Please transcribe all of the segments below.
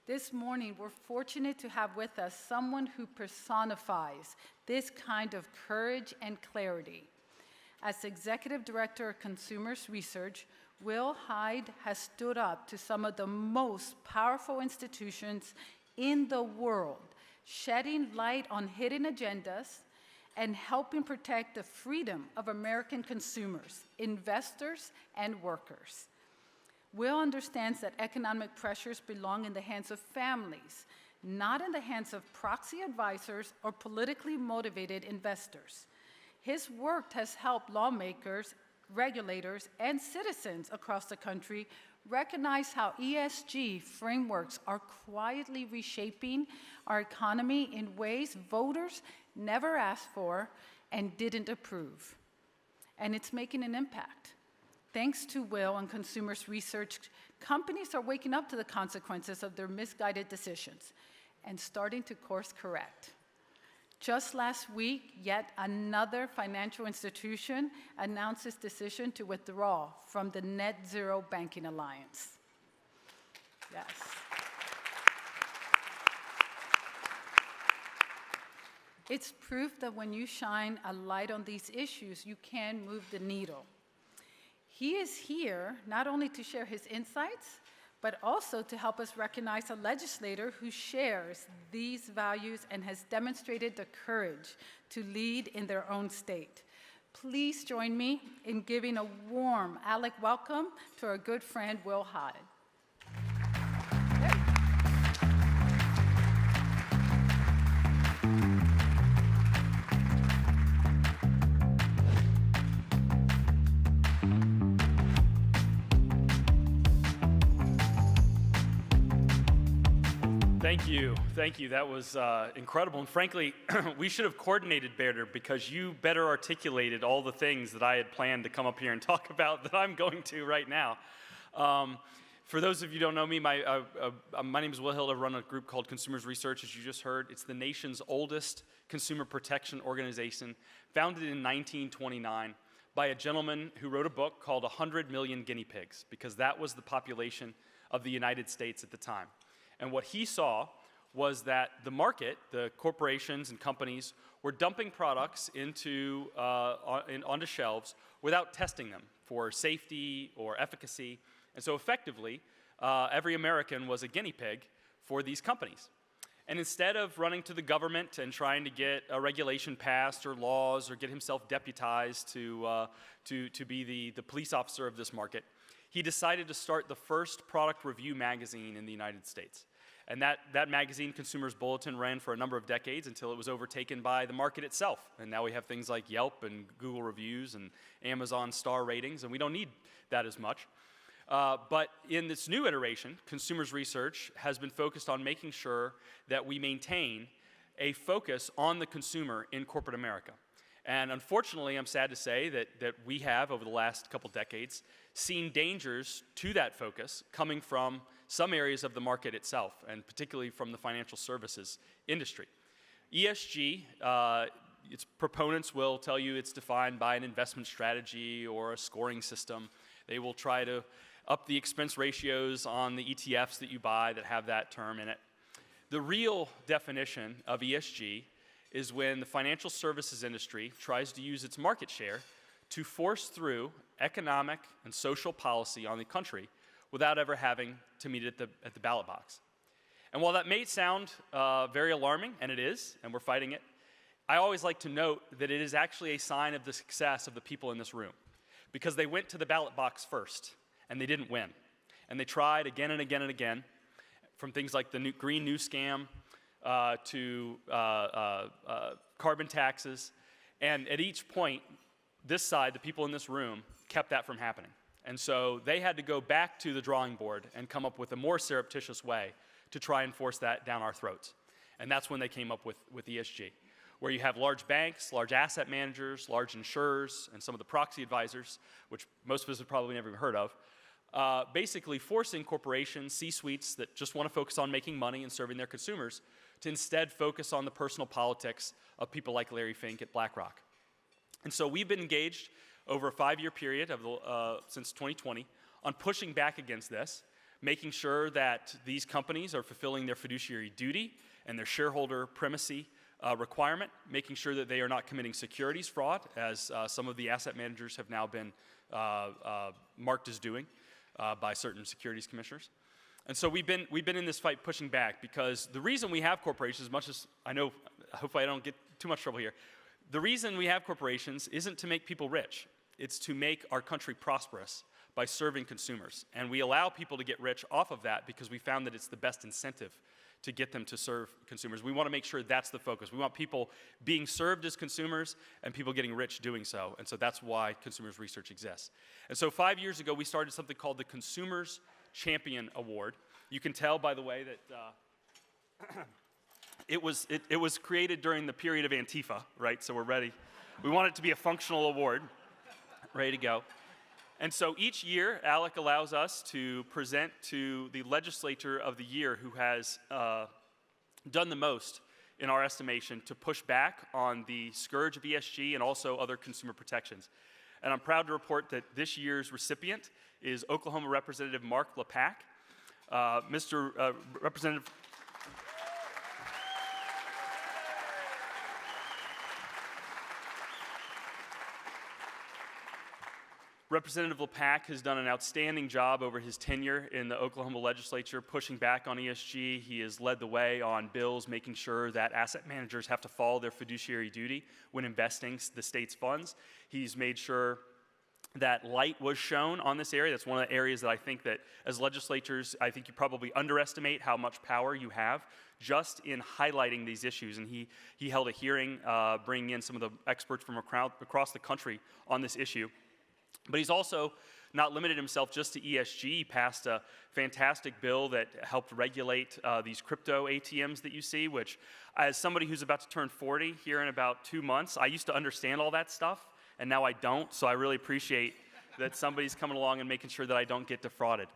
This morning, we're fortunate to have with us someone who personifies this kind of courage and clarity. As Executive Director of Consumers Research, Will Hild has stood up to some of the most powerful institutions in the world, shedding light on hidden agendas and helping protect the freedom of American consumers, investors, and workers. Will understands that economic pressures belong in the hands of families, not in the hands of proxy advisors or politically motivated investors. His work has helped lawmakers, regulators, and citizens across the country recognize how ESG frameworks are quietly reshaping our economy in ways voters never asked for and didn't approve. And it's making an impact. Thanks to Will and Consumers Research, companies are waking up to the consequences of their misguided decisions and starting to course correct. Just last week, yet another financial institution announced its decision to withdraw from the Net Zero Banking Alliance. Yes. It's proof that when you shine a light on these issues, you can move the needle. He is here not only to share his insights, but also to help us recognize a legislator who shares these values and has demonstrated the courage to lead in their own state. Please join me in giving a warm ALEC welcome to our good friend, Will Hild. Thank you. That was incredible. And frankly, we should have coordinated better because you better articulated all the things that I had planned to come up here and talk about that I'm going to right now. For those of you who don't know me, my name is Will Hild. I run a group called Consumers Research, as you just heard. It's the nation's oldest consumer protection organization, founded in 1929 by a gentleman who wrote a book called 100 Million Guinea Pigs, because that was the population of the United States at the time. And what he saw was that the market, the corporations and companies, were dumping products onto shelves without testing them for safety or efficacy. And so effectively, every American was a guinea pig for these companies. And instead of running to the government and trying to get a regulation passed or laws or get himself deputized to be the police officer of this market, he decided to start the first product review magazine in the United States. And that magazine, Consumers Bulletin, ran for a number of decades until it was overtaken by the market itself. And now we have things like Yelp and Google reviews and Amazon star ratings, and we don't need that as much. But in this new iteration, Consumers Research has been focused on making sure that we maintain a focus on the consumer in corporate America. And unfortunately, I'm sad to say that we have, over the last couple decades, seen dangers to that focus coming from some areas of the market itself, and particularly from the financial services industry. ESG, its proponents will tell you it's defined by an investment strategy or a scoring system. They will try to up the expense ratios on the ETFs that you buy that have that term in it. The real definition of ESG is when the financial services industry tries to use its market share to force through economic and social policy on the country without ever having to meet it at the ballot box. And while that may sound very alarming, and it is, and we're fighting it, I always like to note that it is actually a sign of the success of the people in this room, because they went to the ballot box first, and they didn't win. And they tried again and again and again, from things like the Green New Scam to carbon taxes. And at each point, this side, the people in this room, kept that from happening. And so they had to go back to the drawing board and come up with a more surreptitious way to try and force that down our throats. And that's when they came up with ESG, where you have large banks, large asset managers, large insurers, and some of the proxy advisors, which most of us have probably never even heard of, basically forcing corporations, C-suites that just want to focus on making money and serving their consumers to instead focus on the personal politics of people like Larry Fink at BlackRock. And so we've been engaged over a 5-year period since 2020 on pushing back against this making sure that these companies are fulfilling their fiduciary duty and their shareholder primacy requirement, making sure that they are not committing securities fraud, as some of the asset managers have now been marked as doing by certain securities commissioners. And so we've been in this fight pushing back, because the reason we have corporations, as much as I know, hopefully I don't get too much trouble here, the reason we have corporations isn't to make people rich. It's to make our country prosperous by serving consumers. And we allow people to get rich off of that because we found that it's the best incentive to get them to serve consumers. We want to make sure that's the focus. We want people being served as consumers and people getting rich doing so. And so that's why consumers research exists. And so 5 years ago, we started something called the Consumers Champion Award. You can tell, by the way, that it was created during the period of Antifa, right? So we're ready. We want it to be a functional award, ready to go. And so each year, ALEC allows us to present to the legislator of the year who has done the most, in our estimation, to push back on the scourge of ESG and also other consumer protections. And I'm proud to report that this year's recipient is Oklahoma Representative Mark Lepak. Representative Lepak has done an outstanding job over his tenure in the Oklahoma legislature, pushing back on ESG. He has led the way on bills making sure that asset managers have to follow their fiduciary duty when investing the state's funds. He's made sure that light was shown on this area. That's one of the areas that I think that as legislators, I think you probably underestimate how much power you have just in highlighting these issues. And he held a hearing bringing in some of the experts from across the country on this issue. But he's also not limited himself just to ESG. He passed a fantastic bill that helped regulate these crypto ATMs that you see, which, as somebody who's about to turn 40 here in about 2 months, I used to understand all that stuff, and now I don't. So I really appreciate that somebody's coming along and making sure that I don't get defrauded.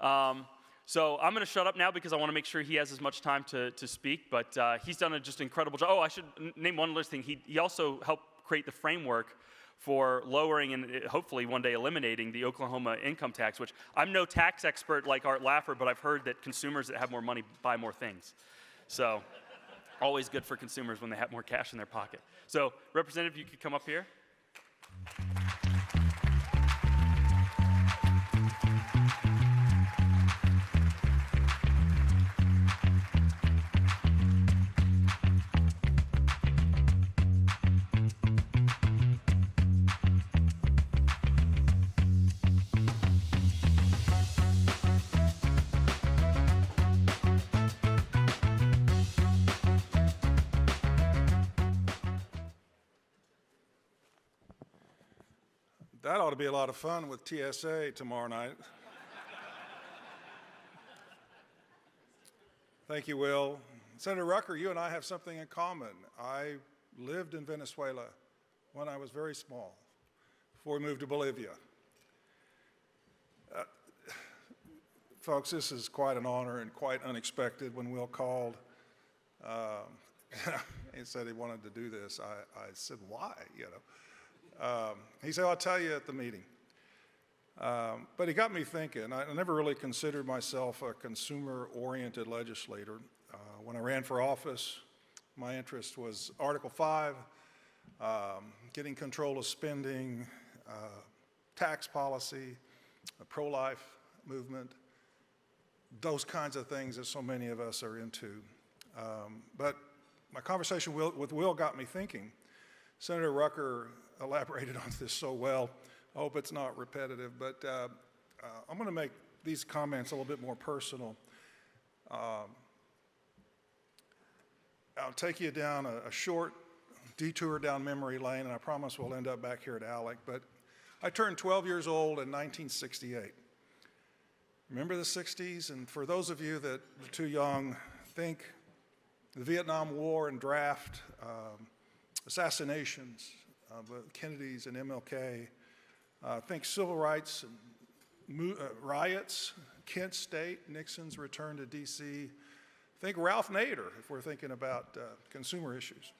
So I'm going to shut up now because I want to make sure he has as much time to speak. But he's done a just incredible job. Oh, I should name one other thing. He also helped create the framework for lowering and hopefully one day eliminating the Oklahoma income tax, which I'm no tax expert like Art Laffer, but I've heard that consumers that have more money buy more things. So always good for consumers when they have more cash in their pocket. So Representative, you could come up here. That ought to be a lot of fun with TSA tomorrow night. Thank you, Will. Senator Rucker, you and I have something in common. I lived in Venezuela when I was very small, before we moved to Bolivia. Folks, this is quite an honor and quite unexpected. When Will called, he said he wanted to do this. I said, why, you know? He said, I'll tell you at the meeting. But he got me thinking. I never really considered myself a consumer-oriented legislator. When I ran for office, my interest was Article 5, getting control of spending, tax policy, a pro-life movement, those kinds of things that so many of us are into. But my conversation with Will got me thinking. Senator Rucker elaborated on this so well. I hope it's not repetitive, but I'm going to make these comments a little bit more personal. I'll take you down a short detour down memory lane, and I promise we'll end up back here at ALEC. But I turned 12 years old in 1968. Remember the 60s? And for those of you that are too young, think the Vietnam War and draft, assassinations of Kennedys and MLK. Think civil rights and riots, Kent State, Nixon's return to D.C. Think Ralph Nader, if we're thinking about consumer issues.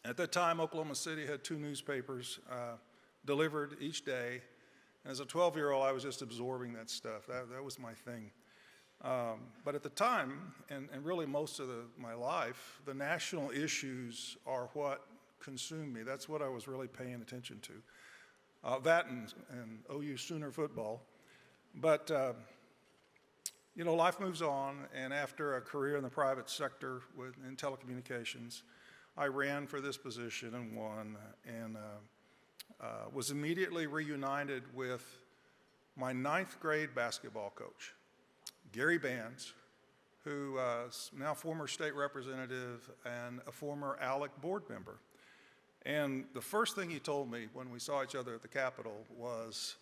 At that time, Oklahoma City had 2 newspapers delivered each day, As a 12-year-old, I was just absorbing that stuff. That was my thing. But at the time, and really most of my life, the national issues are what consumed me. That's what I was really paying attention to. That and OU Sooner football. But, you know, life moves on, and after a career in the private sector in telecommunications, I ran for this position and won, and was immediately reunited with my 9th grade basketball coach, Gary Bands, who is now former state representative and a former ALEC board member. And the first thing he told me when we saw each other at the Capitol was,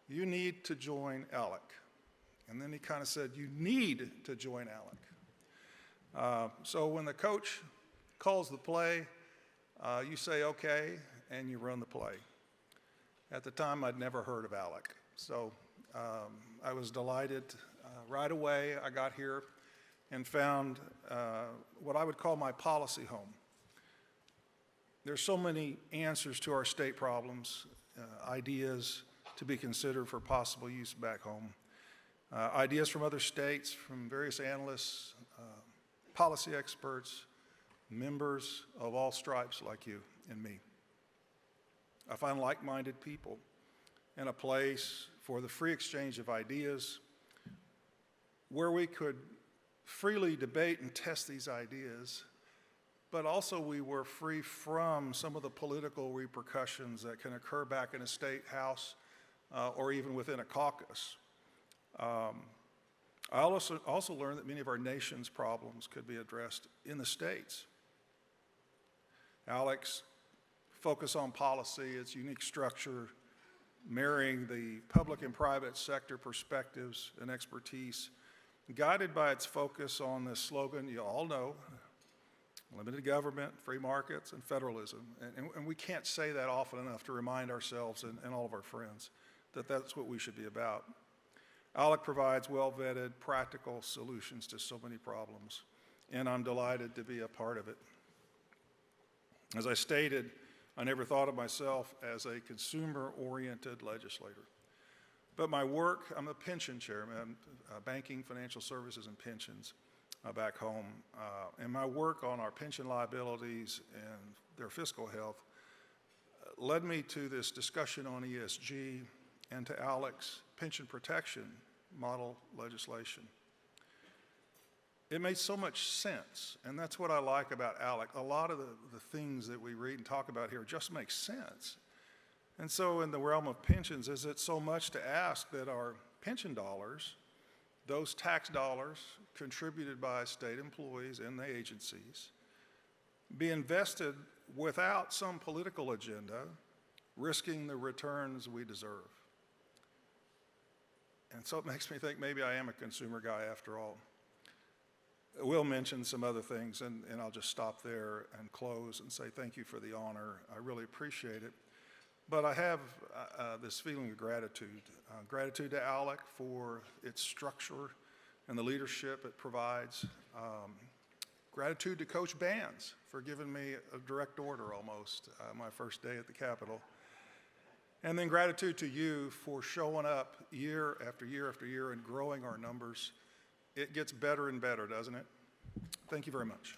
"You need to join ALEC." And then he kind of said, "You need to join ALEC." So when the coach calls the play, you say, "Okay," and you run the play. At the time, I'd never heard of ALEC. So I was delighted. Right away, I got here and found what I would call my policy home. There's so many answers to our state problems, ideas to be considered for possible use back home, ideas from other states, from various analysts, policy experts, members of all stripes like you and me. I find like-minded people in a place for the free exchange of ideas where we could freely debate and test these ideas, but also we were free from some of the political repercussions that can occur back in a state house or even within a caucus. I also learned that many of our nation's problems could be addressed in the states. ALEC's focus on policy, its unique structure, marrying the public and private sector perspectives and expertise, guided by its focus on the slogan you all know, limited government, free markets, and federalism. And we can't say that often enough to remind ourselves and all of our friends that that's what we should be about. ALEC provides well-vetted, practical solutions to so many problems, and I'm delighted to be a part of it. As I stated, I never thought of myself as a consumer-oriented legislator. But my work, I'm a pension chairman, banking, financial services, and pensions back home. And my work on our pension liabilities and their fiscal health led me to this discussion on ESG and to ALEC's pension protection model legislation. It made so much sense, and that's what I like about ALEC. A lot of the things that we read and talk about here just make sense. And so in the realm of pensions, is it so much to ask that our pension dollars, those tax dollars contributed by state employees and the agencies, be invested without some political agenda, risking the returns we deserve? And so it makes me think maybe I am a consumer guy after all. We'll mention some other things, and I'll just stop there and close and say thank you for the honor. I really appreciate it. But I have this feeling of gratitude. Gratitude to ALEC for its structure and the leadership it provides. Gratitude to Coach Bands for giving me a direct order almost my first day at the Capitol. And then gratitude to you for showing up year after year after year and growing our numbers. It gets better and better, doesn't it? Thank you very much.